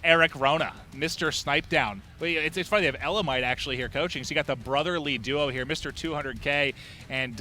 Eric Rona, Mr. Snipe Down. But it's funny, they have Elamite actually here coaching. So you got the brotherly duo here, Mr. 200K, and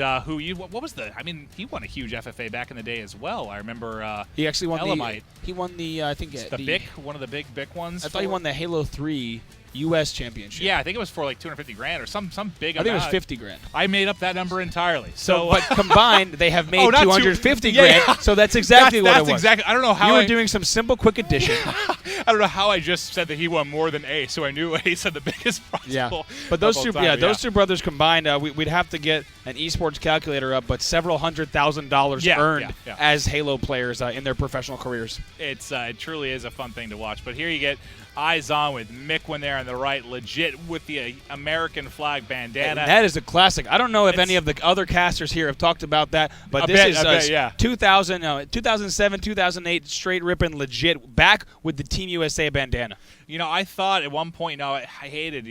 what was the? I mean, he won a huge FFA back in the day as well. I remember. He actually won Elamite. He won the I think the BIC, one of the big ones. I thought he won the Halo 3 U.S. championship. Yeah, I think it was for like 250 grand or some big amount. I think it was 50 grand. I made up that number entirely. So, but combined, they have made 250 grand. Yeah. So that's exactly what it was. Exactly. I don't know how you were doing some simple, quick addition. I don't know how I just said that he won more than Ace, so I knew Ace had the biggest prize pool. But those two brothers combined, we'd have to get an esports calculator up, but several $100,000 earned as Halo players in their professional careers. It truly is a fun thing to watch. But here you get eyes on with Miquin there on the right, legit with the American flag bandana. And that is a classic. I don't know if any of the other casters here have talked about that, but this is 2007, 2008 straight ripping legit back with the Team USA bandana. You know, I thought at one point, I hated,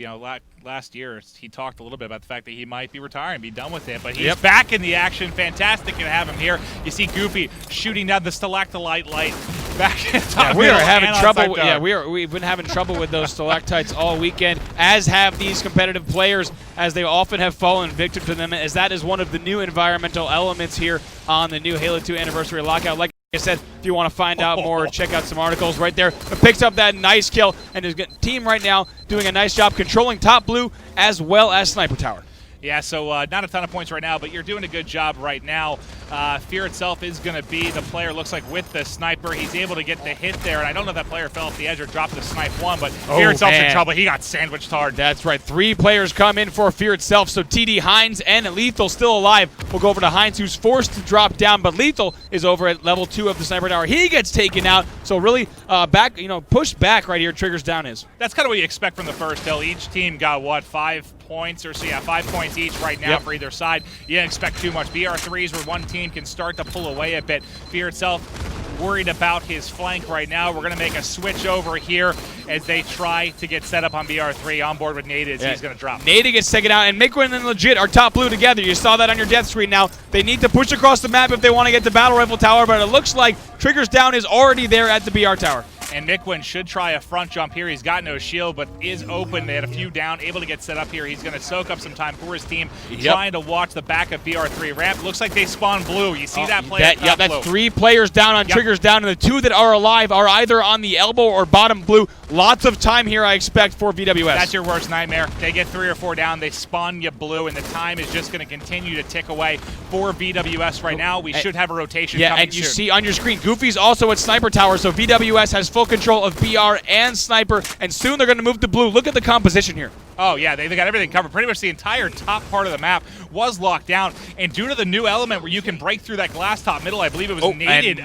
last year he talked a little bit about the fact that he might be retiring, be done with it, but he's back in the action. Fantastic to have him here. You see Goofy shooting down the stalactite light back in top. We are having trouble. We've been having trouble with those stalactites all weekend, as have these competitive players, as they often have fallen victim to them, as that is one of the new environmental elements here on the new Halo 2 Anniversary Lockout. Like I said, if you want to find out more, check out some articles right there. It picks up that nice kill, and his team right now doing a nice job controlling top blue as well as Sniper Tower. Yeah, so not a ton of points right now, but you're doing a good job right now. Thier itself is going to be the player, looks like, with the sniper. He's able to get the hit there, and I don't know if that player fell off the edge or dropped the snipe one, but Thier itself's in trouble. He got sandwiched hard. That's right. 3 players come in for Thier itself, so TD, Hines, and Lethal still alive. We'll go over to Hines, who's forced to drop down, but Lethal is over at level 2 of the Sniper Tower. He gets taken out, so really pushed back right here, Triggers Down is. That's kind of what you expect from the first hill. Each team got, 5 points or so? Yeah, 5 points each right now for either side. You didn't expect too much. BR3s where one team can start to pull away a bit. Thier itself worried about his flank right now. We're going to make a switch over here as they try to get set up on BR3 on board with Nada as he's going to drop. Nada gets taken out, and Miquin and Legit are top blue together. You saw that on your death screen now. They need to push across the map if they want to get the Battle Rifle Tower, but it looks like Triggers Down is already there at the BR Tower. And Miquin should try a front jump here. He's got no shield, but is open. They had a few down, able to get set up here. He's going to soak up some time for his team, trying to watch the back of BR3 ramp. Looks like they spawn blue. You see that player? That's blue. 3 players down on Triggers Down, and the 2 that are alive are either on the elbow or bottom blue. Lots of time here, I expect, for VWS. That's your worst nightmare. They get 3 or 4 down. They spawn you blue, and the time is just going to continue to tick away for VWS right now. We should have a rotation coming and you soon. see on your screen, Goofy's also at Sniper Tower, so VWS has full control of BR and Sniper, and soon they're going to move to blue. Look at the composition here. Oh, yeah, they got everything covered. Pretty much the entire top part of the map was locked down, and due to the new element where you can break through that glass top middle, I believe it was nated.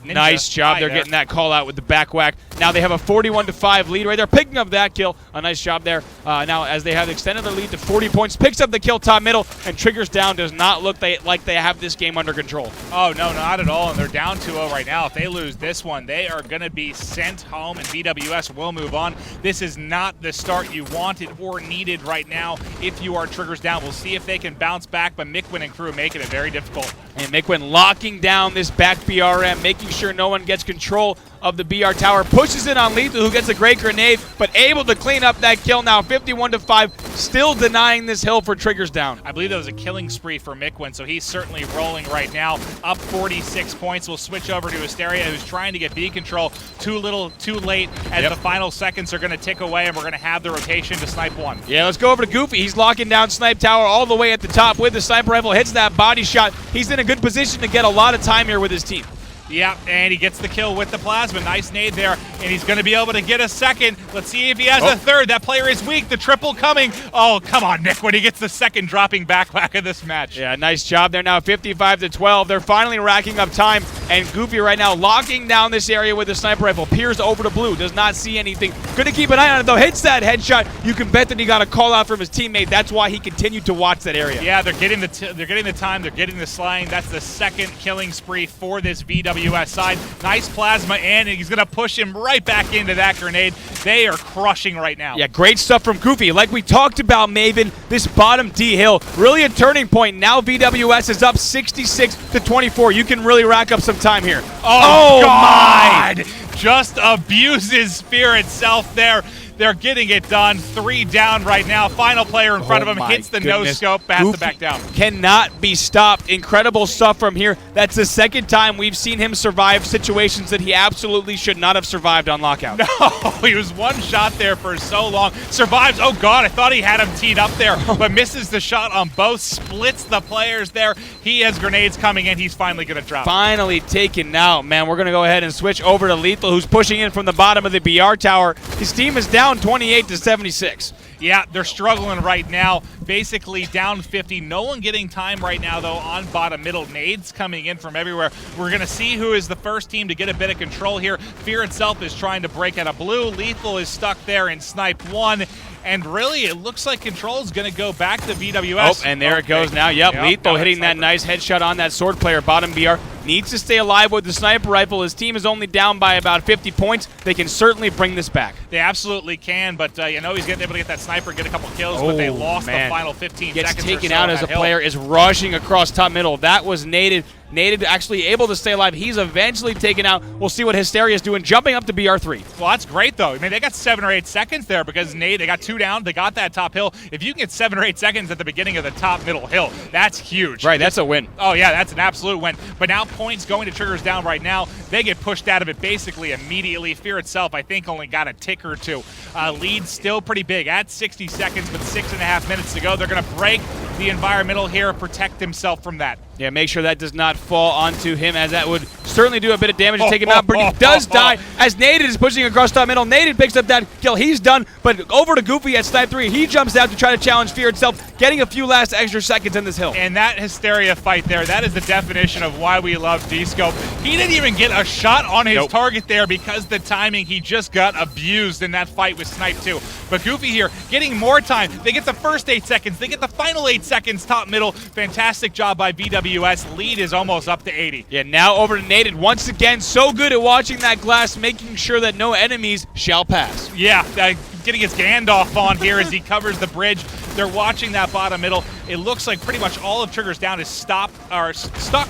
Nice job. They're getting that call out with the back whack. Now they have a 41-5 lead right there, picking up that kill. A nice job there. Now, as they have extended their lead to 40 points, picks up the kill top middle, and Triggers Down does not look like they have this game under control. Oh, no, not at all, and they're down 2-0 right now. If they lose this one, they are going to be sent home, and VWS will move on. This is not the start you wanted or needed right now if you are Triggers Down. We'll see if they can bounce back, but Miquin and crew making it very difficult. And Miquin locking down this back BRM, making sure no one gets control of the BR Tower, pushes it on Lethal, who gets a great grenade, but able to clean up that kill now, 51-5, still denying this hill for Triggers Down. I believe that was a killing spree for Miquin, so he's certainly rolling right now, up 46 points. We'll switch over to Hysteria, who's trying to get B control. Too little, too late, as the final seconds are going to tick away, and we're going to have the rotation to snipe one. Yeah, let's go over to Goofy. He's locking down Snipe Tower all the way at the top with the sniper rifle, hits that body shot. He's in a good position to get a lot of time here with his team. Yeah, and he gets the kill with the plasma. Nice nade there, and he's going to be able to get a second. Let's see if he has a third. That player is weak. The triple coming. Oh, come on, Nick, when he gets the second dropping back of this match. Yeah, nice job there now, 55-12. They're finally racking up time, and Goofy right now locking down this area with the sniper rifle. Peers over to blue, does not see anything. Going to keep an eye on it, though. Hits that headshot. You can bet that he got a call out from his teammate. That's why he continued to watch that area. Yeah, they're getting the time. They're getting the sliding. That's the second killing spree for this VWS side. Nice plasma, and he's going to push him right back into that grenade. They are crushing right now. Yeah, great stuff from Goofy. Like we talked about, Maven, this bottom D hill, really a turning point. Now VWS is up 66-24. You can really rack up some time here. Oh God! just abuses Spear itself there. They're getting it done. 3 down right now. Final player in front of him hits the no-scope, has to back down. Cannot be stopped. Incredible stuff from here. That's the second time we've seen him survive situations that he absolutely should not have survived on Lockout. No, he was one shot there for so long. Survives. Oh, God, I thought he had him teed up there, but misses the shot on both. Splits the players there. He has grenades coming in. He's finally going to drop. Finally taken out, man. We're going to go ahead and switch over to Lethal, who's pushing in from the bottom of the BR tower. His team is down 28-76. Yeah, they're struggling right now. Basically down 50. No one getting time right now, though, on bottom middle. Nades coming in from everywhere. We're going to see who is the first team to get a bit of control here. Thier itself is trying to break out of blue. Lethal is stuck there in snipe 1. And really, it looks like control is going to go back to VWS. Oh, and there it goes now. Yep, Lethal hitting that nice headshot on that sword player. Bottom BR needs to stay alive with the sniper rifle. His team is only down by about 50 points. They can certainly bring this back. They absolutely can, but you know he's able to get that sniper, get a couple kills, but they lost the final 15 seconds. Gets taken out as a player, is rushing across top middle. That was naded. Naded actually able to stay alive. He's eventually taken out. We'll see what Hysteria is doing, jumping up to BR3. Well, that's great, though. I mean, they got 7 or 8 seconds there because they got 2 down. They got that top hill. If you can get 7 or 8 seconds at the beginning of the top middle hill, that's huge. Right, that's a win. Oh, yeah, that's an absolute win. But now points going to Triggers down right now. They get pushed out of it basically immediately. Thier itself, I think, only got a tick or 2. Lead still pretty big at 60 seconds, but 6.5 minutes to go. They're going to break the environmental here, protect himself from that. Yeah, make sure that does not fall onto him, as that would certainly do a bit of damage to take him out. But he does die as Naded is pushing across top middle. Naded picks up that kill. He's done, but over to Goofy at snipe 3. He jumps out to try to challenge Thier itself, getting a few last extra seconds in this hill. And that Hysteria fight there, that is the definition of why we love D-Scope. He didn't even get a shot on his target there because the timing, he just got abused in that fight with snipe 2. But Goofy here getting more time. They get the first 8 seconds. They get the final 8 seconds top middle. Fantastic job by VWS. Lead is almost up to 80. Yeah, now over to Naded once again. So good at watching that glass, making sure that no enemies shall pass. Yeah, getting his Gandalf on here as he covers the bridge. They're watching that bottom middle. It looks like pretty much all of Triggers down is stuck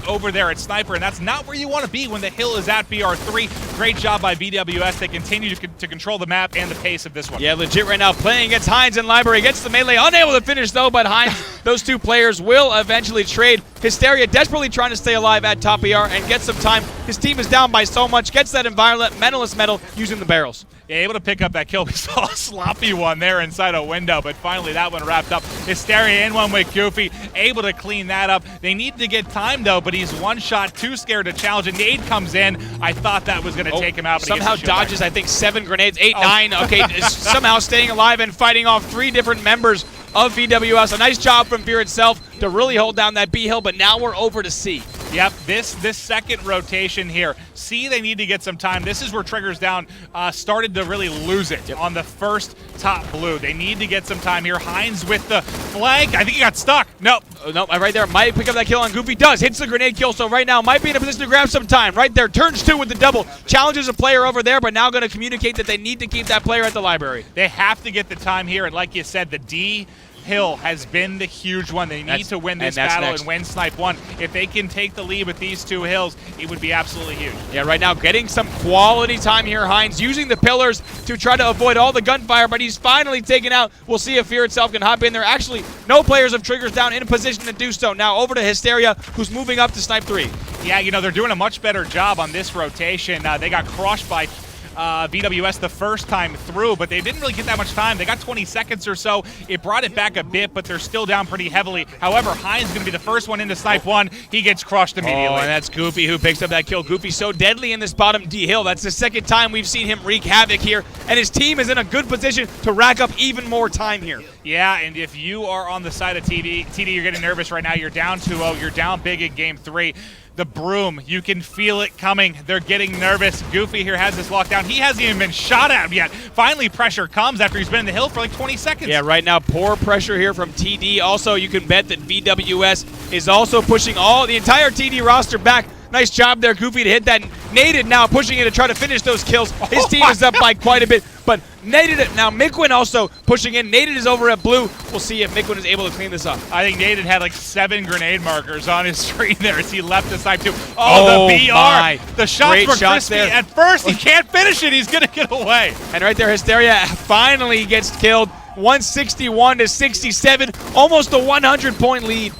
over there at Sniper, and that's not where you want to be when the hill is at BR3. Great job by VWS. They continue to control the map and the pace of this one. Yeah, legit right now playing against Hines and Library. Gets the melee, unable to finish though, but Hines, those two players will eventually trade. Hysteria desperately trying to stay alive at top BR and get some time. His team is down by so much. Gets that environmentalist medal using the barrels. Yeah, able to pick up that kill. We saw a sloppy one there inside a window, but finally that one wrapped up. Hysteria in one with Goofy, able to clean that up. They need to get time though, but he's one shot, too scared to challenge. A nade comes in. I thought that was going to take him out, but somehow he dodges, back. I think, 7 grenades, 8, 9. Okay, somehow staying alive and fighting off 3 different members of VWS. A nice job from Thier itself to really hold down that B hill, but now we're over to C. Yep, this second rotation here. C, they need to get some time. This is where Triggers down started to really lose it on the first top blue. They need to get some time here. Hines with the flank. I think he got stuck. Nope. Nope, right there. Might pick up that kill on Goofy. Does. Hits the grenade kill, so right now might be in a position to grab some time. Right there. Turns 2 with the double. Challenges a player over there, but now going to communicate that they need to keep that player at the library. They have to get the time here, and like you said, the D hill has been the huge one. They need to win this battle and win snipe 1. If they can take the lead with these 2 hills, it would be absolutely huge. Yeah, right now getting some quality time here. Hines using the pillars to try to avoid all the gunfire, but he's finally taken out. We'll see if Thier itself can hop in there. Actually, no players of Triggers down in a position to do so. Now over to Hysteria, who's moving up to snipe 3. Yeah, you know, they're doing a much better job on this rotation. They got crushed by VWS the first time through, but they didn't really get that much time. They got 20 seconds or so. It brought it back a bit, but they're still down pretty heavily. However, Hines is going to be the first one into snipe 1. He gets crushed immediately. Oh, and that's Goofy who picks up that kill. Goofy's so deadly in this bottom D hill. That's the second time we've seen him wreak havoc here, and his team is in a good position to rack up even more time here. Yeah, and if you are on the side of TD, you're getting nervous right now. You're down 2-0. You're down big in game 3. The broom, you can feel it coming. They're getting nervous. Goofy here has this locked down. He hasn't even been shot at yet. Finally, pressure comes after he's been in the hill for like 20 seconds. Yeah, right now, poor pressure here from TD. Also, you can bet that VWS is also pushing the entire TD roster back. Nice job there, Goofy, to hit that. Naded now pushing in to try to finish those kills. His team is up by quite a bit. But Nated, now Miquin also pushing in. Nated is over at blue. We'll see if Miquin is able to clean this up. I think Nated had like 7 grenade markers on his screen there as he left the side too. Oh, the BR. My. The shots Great were shots crispy. there. At first, he can't finish it. He's going to get away. And right there, Hysteria finally gets killed. 161 to 67, almost a 100-point lead.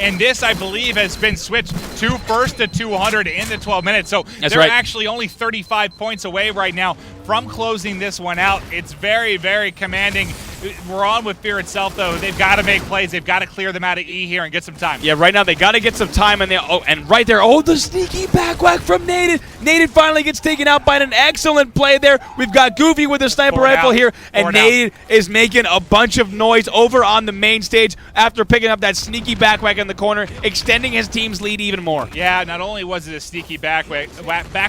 And this, I believe, has been switched to first to 200 in the 12 minutes. So they're right. actually only 35 points away right now from closing this one out. It's very, very commanding. We're on with Fear itself, though. They've got to make plays. They've got to clear them out of E here and get some time. Yeah, right now they got to get some time. And right there, the sneaky back whack from Nated. Nated finally gets taken out by an excellent play there. We've got Goofy with a sniper rifle here, and Nated is making a bunch of noise over on the main stage after picking up that sneaky back whack in the corner, extending his team's lead even more. Yeah, not only was it a sneaky back whack,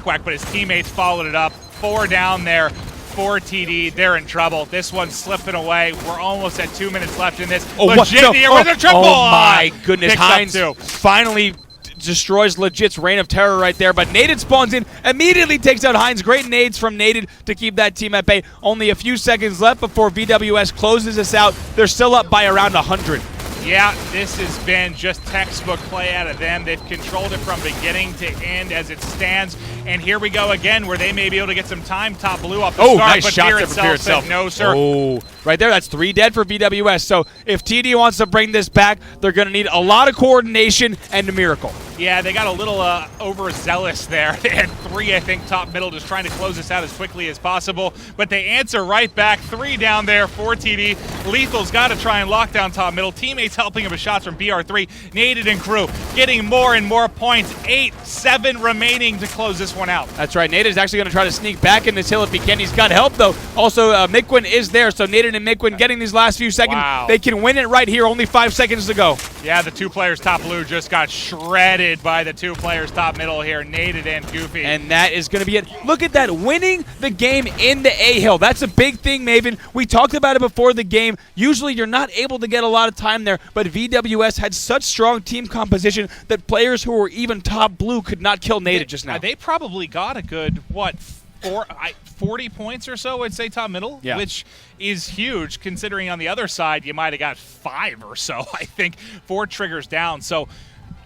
but his teammates followed it up. 4 down there. 4 TD, they're in trouble. This one's slipping away. We're almost at 2 minutes left in this. Legit here with a triple. Oh my goodness, Hines finally destroys Legit's reign of terror right there, but Nated spawns in, immediately takes out Hines. Great nades from Nated to keep that team at bay. Only a few seconds left before VWS closes this out. They're still up by around 100. Yeah, this has been just textbook play out of them. They've controlled it from beginning to end as it stands. And here we go again, where they may be able to get some time. Top blue off the start, nice but shot Fear there from Fear itself said no, sir. Oh, right there, that's 3 dead for VWS. So if TD wants to bring this back, they're going to need a lot of coordination and a miracle. Yeah, they got a little overzealous there. They had 3, I think, top middle, just trying to close this out as quickly as possible. But they answer right back. 3 down there for TD. Lethal's got to try and lock down top middle. Teammates helping him with shots from BR3. Nated and crew getting more and more points. 8-7 remaining to close this one out. That's right. Nated is actually going to try to sneak back in this hill if he can. He's got help, though. Also, Miquin is there, so Nated and Miquin getting these last few seconds. Wow. They can win it right here. Only 5 seconds to go. Yeah, the 2 players top blue just got shredded by the 2 players top middle here, Nated and Goofy. And that is going to be it. Look at that, winning the game in the A-Hill. That's a big thing, Maven. We talked about it before the game. Usually you're not able to get a lot of time there, but VWS had such strong team composition that players who were even top blue could not kill Nated just now. They probably got a good, 40 points or so, I'd say, top middle, which is huge considering on the other side you might have got 5 or so, I think, 4 triggers down. So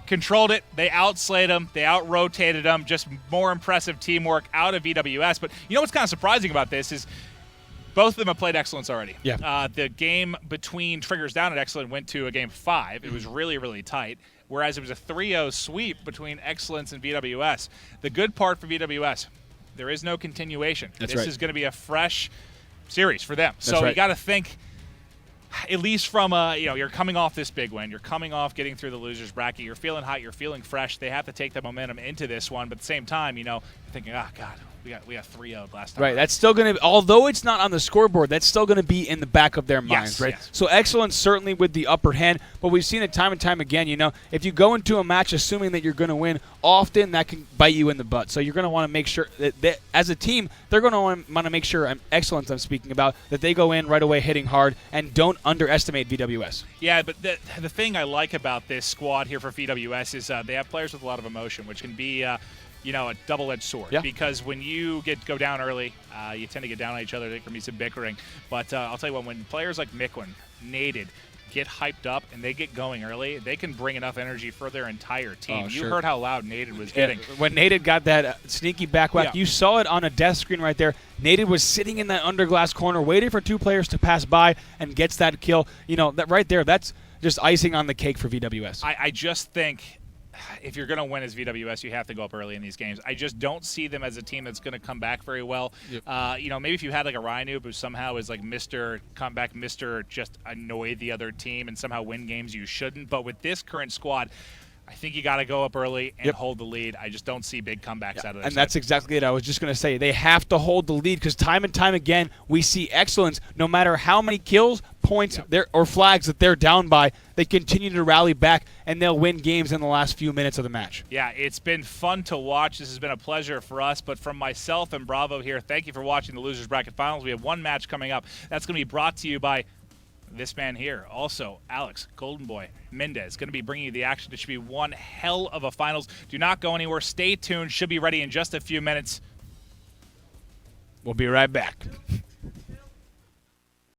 controlled it. They outslayed them. They out-rotated them. Just more impressive teamwork out of VWS. But you know what's kind of surprising about this is both of them have played Excellence already. Yeah. The game between Triggers Down and Excellent went to a game 5. It was really, really tight, whereas it was a 3-0 sweep between Excellence and VWS. The good part for VWS, there is no continuation. This is going to be a fresh series for them. So you got to think, at least from you're coming off this big win. You're coming off getting through the losers bracket. You're feeling hot. You're feeling fresh. They have to take the momentum into this one. But at the same time, you're thinking, oh, God, we got 3-0 last time. Right, that's still going to, although it's not on the scoreboard, that's still going to be in the back of their minds, right? Yes. So Excellence certainly with the upper hand, but we've seen it time and time again, if you go into a match assuming that you're going to win, often that can bite you in the butt. So you're going to want to make sure that as a team, they're going to want to make sure, Excellence I'm speaking about, that they go in right away hitting hard and don't underestimate VWS. Yeah, but the thing I like about this squad here for VWS is they have players with a lot of emotion, which can be a double-edged sword. Yeah. Because when you go down early, you tend to get down on each other. There can be some bickering. But I'll tell you what, when players like Miquin, Nated, get hyped up and they get going early, they can bring enough energy for their entire team. You heard how loud Nated was getting. When Nated got that sneaky back whack, you saw it on a death screen right there. Nated was sitting in that underglass corner waiting for 2 players to pass by and gets that kill. That right there, that's just icing on the cake for VWS. I just think if you're going to win as VWS, you have to go up early in these games. I just don't see them as a team that's going to come back very well. Yep. Maybe if you had like a Rhino who somehow is like Mr. Comeback, Mr. just annoy the other team and somehow win games you shouldn't. But with this current squad, I think you got to go up early and hold the lead. I just don't see big comebacks out of this. And that's exactly it. I was just going to say they have to hold the lead because time and time again we see Excellence. No matter how many kills, points, or flags that they're down by, they continue to rally back and they'll win games in the last few minutes of the match. Yeah, it's been fun to watch. This has been a pleasure for us. But from myself and Bravo here, thank you for watching the Losers Bracket Finals. We have one match coming up. That's going to be brought to you by this man here. Also, Alex, Golden Boy, Mendez, going to be bringing you the action. It should be one hell of a finals. Do not go anywhere. Stay tuned. Should be ready in just a few minutes. We'll be right back.